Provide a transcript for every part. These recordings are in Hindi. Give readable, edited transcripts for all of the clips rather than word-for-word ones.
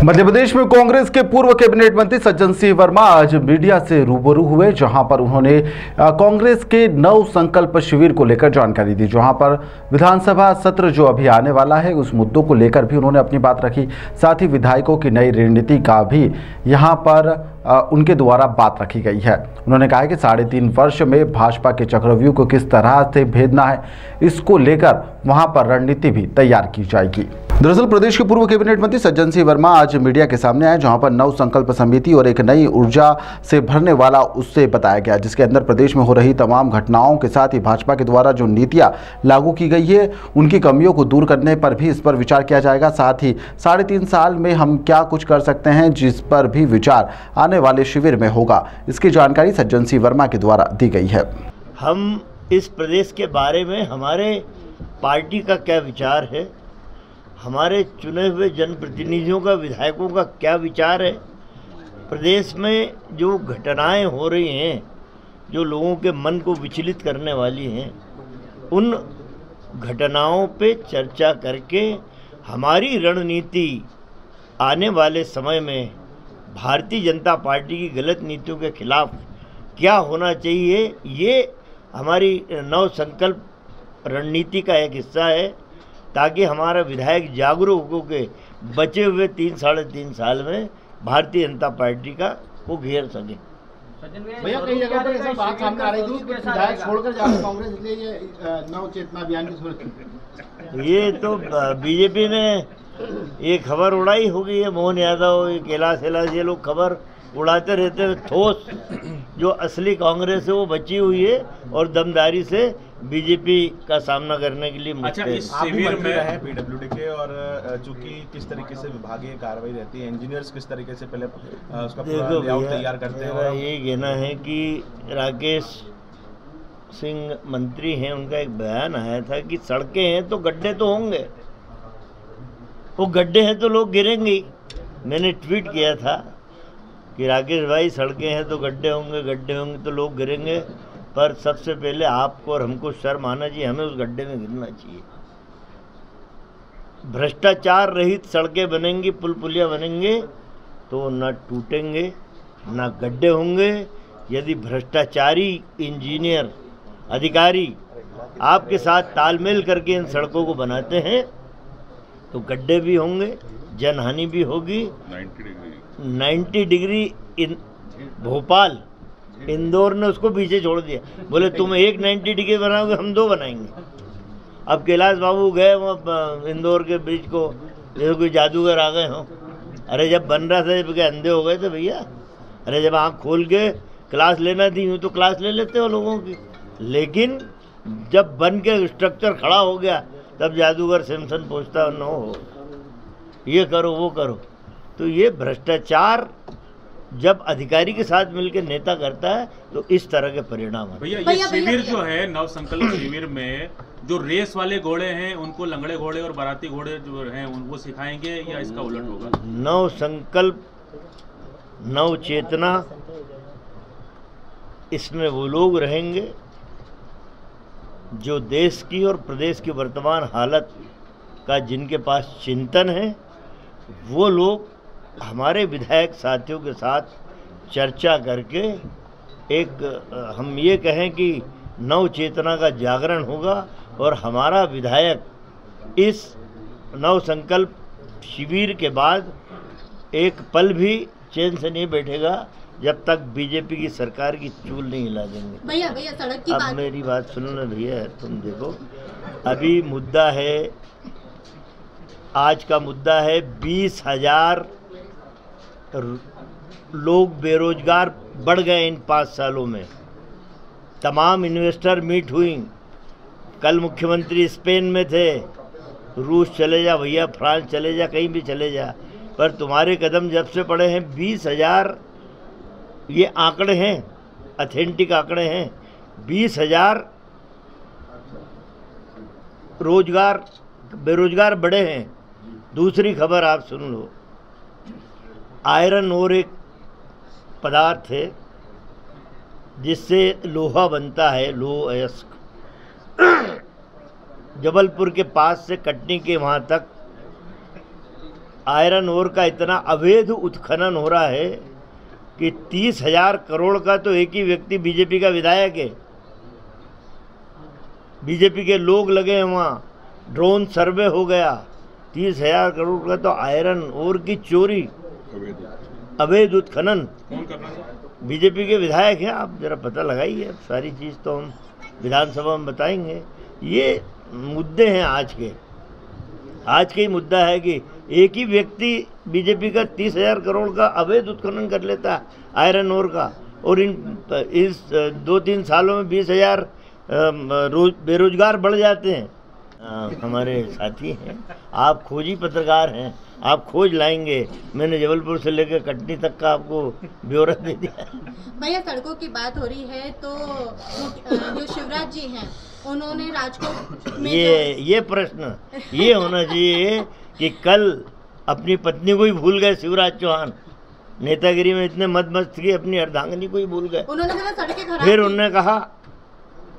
मध्य प्रदेश में कांग्रेस के पूर्व कैबिनेट मंत्री सज्जन सिंह वर्मा आज मीडिया से रूबरू हुए, जहां पर उन्होंने कांग्रेस के नव संकल्प शिविर को लेकर जानकारी दी। जहां पर विधानसभा सत्र जो अभी आने वाला है उस मुद्दों को लेकर भी उन्होंने अपनी बात रखी। साथ ही विधायकों की नई रणनीति का भी यहां पर उनके द्वारा बात रखी गई है। उन्होंने कहा कि 3.5 वर्ष में भाजपा के चक्रव्यूह को किस तरह से भेदना है, इसको लेकर वहां पर रणनीति भी तैयार की जाएगी। दरअसल प्रदेश के पूर्व कैबिनेट मंत्री सज्जन सिंह वर्मा आज मीडिया के सामने आए, जहां पर नव संकल्प समिति और एक नई ऊर्जा से भरने वाला उससे बताया गया, जिसके अंदर प्रदेश में हो रही तमाम घटनाओं के साथ ही भाजपा के द्वारा जो नीतियां लागू की गई है उनकी कमियों को दूर करने पर भी इस पर विचार किया जाएगा। साथ ही 3.5 साल में हम क्या कुछ कर सकते हैं, जिस पर भी विचार आने वाले शिविर में होगा। इसकी जानकारी सज्जन सिंह वर्मा के द्वारा दी गई है। हम इस प्रदेश के बारे में हमारे पार्टी का क्या विचार है, हमारे चुने हुए जनप्रतिनिधियों का, विधायकों का क्या विचार है, प्रदेश में जो घटनाएं हो रही हैं जो लोगों के मन को विचलित करने वाली हैं, उन घटनाओं पे चर्चा करके हमारी रणनीति आने वाले समय में भारतीय जनता पार्टी की गलत नीतियों के खिलाफ क्या होना चाहिए, ये हमारी नव संकल्प रणनीति का एक हिस्सा है, ताकि हमारा विधायक जागरूक होकर बचे हुए 3-3.5 साल में भारतीय जनता पार्टी का को घेर सके। भैया कई जगह पर ऐसा बात सामने आ रही थी कि विधायक छोड़कर जा रहे कांग्रेस, इसलिए ये नव चेतना अभियान की जरूरत। ये तो बीजेपी ने ये खबर उड़ाई होगी, ये मोहन यादव, कैलाश ये लोग खबर उड़ाते रहते हैं। ठोस जो असली कांग्रेस है वो बची हुई है और दमदारी से बीजेपी का सामना करने के लिए अच्छा, इस शिविर में पीडब्ल्यूडी के और चूंकि किस तरीके से विभागीय कार्रवाई रहती है, इंजीनियर्स किस तरीके से पहले उसका पूरा लेआउट तैयार करते हैं। मेरा यही कहना है कि राकेश सिंह मंत्री हैं, उनका एक बयान आया था कि सड़कें हैं तो गड्ढे तो होंगे, वो गड्ढे हैं तो लोग गिरेंगे। मैंने ट्वीट किया था कि राकेश भाई सड़कें हैं तो गड्ढे होंगे तो लोग गिरेंगे, पर सबसे पहले आपको और हमको शर्म आना चाहिए, हमें उस गड्ढे में गिरना चाहिए। भ्रष्टाचार रहित सड़कें बनेंगी, पुल पुलिया बनेंगे तो न टूटेंगे न गड्ढे होंगे। यदि भ्रष्टाचारी इंजीनियर अधिकारी आपके साथ तालमेल करके इन सड़कों को बनाते हैं तो गड्ढे भी होंगे, जनहानि भी होगी। 90 डिग्री इन भोपाल, इंदौर ने उसको पीछे छोड़ दिया, बोले तुम एक 90 डिग्री बनाओगे, हम 2 बनाएंगे। अब कैलाश बाबू गए वहाँ इंदौर के ब्रिज को, जैसे कोई जादूगर आ गए हों। अरे जब बन रहा था जब के अंधे हो गए थे भैया, अरे जब आँख खोल के क्लास लेना थी यूँ तो क्लास ले लेते हो लोगों की, लेकिन जब बन के स्ट्रक्चर खड़ा हो गया तब जादूगर सिम्पसन पूछता न हो, ये करो वो करो। तो ये भ्रष्टाचार जब अधिकारी के साथ मिलकर नेता करता है तो इस तरह के परिणाम है। भैया ये शिविर जो है नव संकल्प शिविर में जो रेस वाले घोड़े हैं उनको लंगड़े घोड़े और बाराती घोड़े जो हैं उनको सिखाएंगे या इसका उलट होगा? नव संकल्प, नव चेतना, इसमें वो लोग रहेंगे जो देश की और प्रदेश की वर्तमान हालत का जिनके पास चिंतन है, वो लोग हमारे विधायक साथियों के साथ चर्चा करके एक हम ये कहें कि नव चेतना का जागरण होगा और हमारा विधायक इस नव संकल्प शिविर के बाद एक पल भी चैन से नहीं बैठेगा जब तक बीजेपी की सरकार की चूल नहीं हिला देंगे। भैया सड़क की अब मेरी बात सुनो ना भैया, तुम देखो अभी मुद्दा है, आज का मुद्दा है 20,000 लोग बेरोजगार बढ़ गए इन 5 सालों में। तमाम इन्वेस्टर मीट हुई, कल मुख्यमंत्री स्पेन में थे, रूस चले जा भैया, फ्रांस चले जा, कहीं भी चले जा, पर तुम्हारे कदम जब से पड़े हैं 20,000, ये आंकड़े हैं, ऑथेंटिक आंकड़े हैं, 20,000 बेरोजगार बढ़े हैं। दूसरी खबर आप सुन लो, आयरन और एक पदार्थ है जिससे लोहा बनता है, लोह अयस्क, जबलपुर के पास से कटनी के वहाँ तक आयरन ओर का इतना अवैध उत्खनन हो रहा है कि 30,000 करोड़ का तो एक ही व्यक्ति बीजेपी का विधायक है। बीजेपी के लोग लगे हैं वहाँ, ड्रोन सर्वे हो गया। 30,000 करोड़ का तो आयरन ओर की चोरी, अवैध उत्खनन बीजेपी के विधायक हैं। आप जरा पता लगाइए, सारी चीज़ तो हम विधानसभा में बताएंगे। ये मुद्दे हैं आज के ही मुद्दा है कि एक ही व्यक्ति बीजेपी का 30,000 करोड़ का अवैध उत्खनन कर लेता है आयरन ओर का, और इस 2-3 सालों में 20,000 बेरोजगार बढ़ जाते हैं। हमारे साथी हैं, आप खोजी पत्रकार हैं, आप खोज लाएंगे। मैंने जबलपुर से लेकर कटनी तक का आपको ब्यौरा दे दिया। भैया सड़कों की बात हो रही है तो जो शिवराज जी हैं उन्होंने राजकोट में ये प्रश्न ये होना चाहिए कि कल अपनी पत्नी को ही भूल गए शिवराज चौहान, नेतागिरी में इतने मस्त की अपनी अर्धांगिनी को ही भूल गए। उन्होंने कहा सड़कें खराब, फिर उन्होंने कहा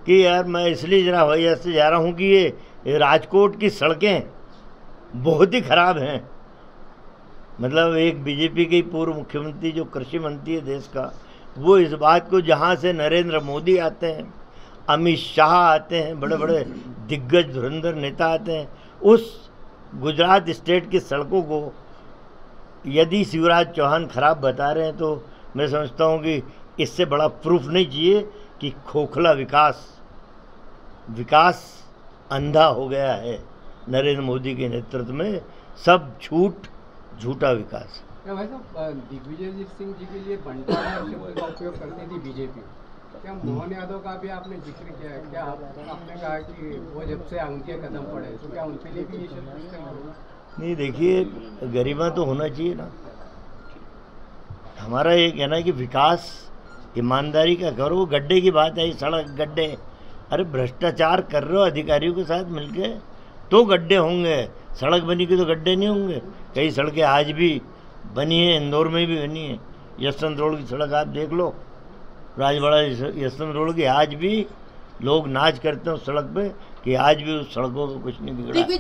कि यार मैं इसलिए जरा हवाई जहाज से जा रहा हूँ कि ये राजकोट की सड़कें बहुत ही खराब हैं। मतलब एक बीजेपी के पूर्व मुख्यमंत्री जो कृषि मंत्री है देश का, वो इस बात को, जहाँ से नरेंद्र मोदी आते हैं, अमित शाह आते हैं, बड़े बड़े दिग्गज धुरंधर नेता आते हैं, उस गुजरात स्टेट की सड़कों को यदि शिवराज चौहान खराब बता रहे हैं तो मैं समझता हूँ कि इससे बड़ा प्रूफ नहीं चाहिए कि खोखला विकास अंधा हो गया है नरेंद्र मोदी के नेतृत्व में। सब झूठा विकास। भाई साहब, दिग्विजय सिंह जी के लिए बंटारा शब्द का उपयोग करती थी बीजेपी, क्या मोहन यादव का भी आपने जिक्र किया है? क्या आपने कहा कि वो जब से उनके कदम पड़े तो क्या उनके लिए भी ये शब्द नहीं? देखिए, गरिमा तो होना चाहिए ना। हमारा ये कहना है कि विकास ईमानदारी का करो। गड्ढे की बात आई, सड़क गड्ढे, अरे भ्रष्टाचार कर रहे हो अधिकारियों के साथ मिलके तो गड्ढे होंगे। सड़क बनी के तो गड्ढे नहीं होंगे। कई सड़कें आज भी बनी हैं, इंदौर में भी बनी है। यशवंत रोड की सड़क आप देख लो, राजवाड़ा यशवंत रोड की, आज भी लोग नाच करते हैं उस सड़क पे कि आज भी उस सड़कों को कुछ नहीं बिगड़ा।